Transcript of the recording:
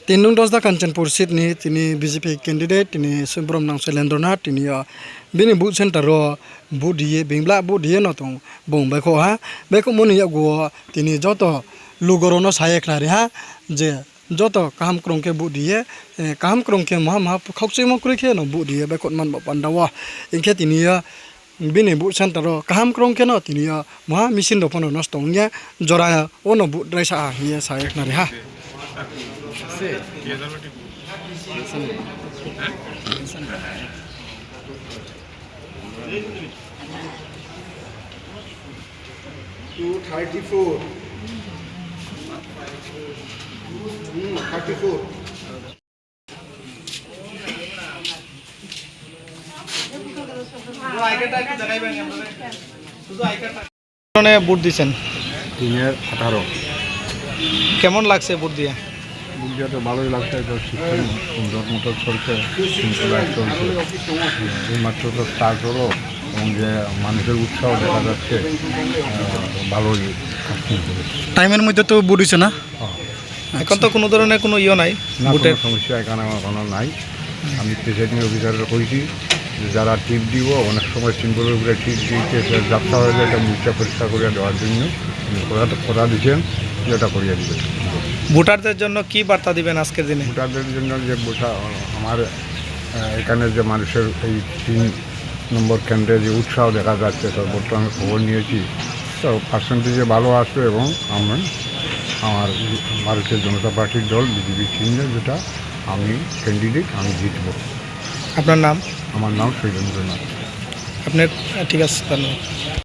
3 nung 10 da Kanchanpur seat ni tini BJP candidate tini Subramanyam Sailendranath tini bini boot center ro boot diye bingla boot diye no tong bong beko ha beko moni ya go tini joto lugorono sayek nari ha je joto kaham krongke boot diye kaham krongke ma khokse mo krike no boot diye beko man pandawa inke tini ya bini boot center ro kaham krongke no tini ya ma machine do pono nostong nya jora ono boot raisa hiye sayek nari ha Sí. 234. 34. Vote দিচ্ছেন 3-18 কেমন লাগছে vote দিয়ে? বুঝতে তো ভালোই লাগছে, তো system সুন্দর মতো চলছে, সিম্পলাইজ চলছে। এইমাত্র তো স্টার্ট হলো এবং যে মানুষের উৎসাহ দেখা যাচ্ছে, ভালোই কাস্টিং করেছে। টাইমের মধ্যে তো ভোট হয়েছে না, এখন তো কোনো ধরনের কোনো নাই ভোটের সমস্যা এখানে আমার কোনো নাই। আমি প্রেসিডেন্ট অফিসাররা কইছি যে যারা টিপ দিব অনেক সময় সিম্পলের উপরে টিপ দিতে যাত্রা হয়ে যায়, এটা মুখটা পরিষ্কার করে দেওয়ার জন্য কথা দিচ্ছেন, যেটা করিয়ে দেবেন। ভোটারদের জন্য কি বার্তা দিবেন আজকের দিনে? ভোটারদের জন্য যে আমার এখানে যে মানুষের এই 3 নম্বর কেন্দ্রে যে উৎসাহ দেখা যাচ্ছে, তো বর্তমানে খবর নিয়েছি, তো পার্সেন্টেজে ভালো আসবে এবং আমার ভারতীয় জনতা পার্টির দল বিজেপি চিহ্নে যেটা আমি ক্যান্ডিডেট, আমি জিতব। আপনার নাম? আমার নাম শৈলেন্দ্রনাথ। আপনার ঠিক আছে, ধন্যবাদ।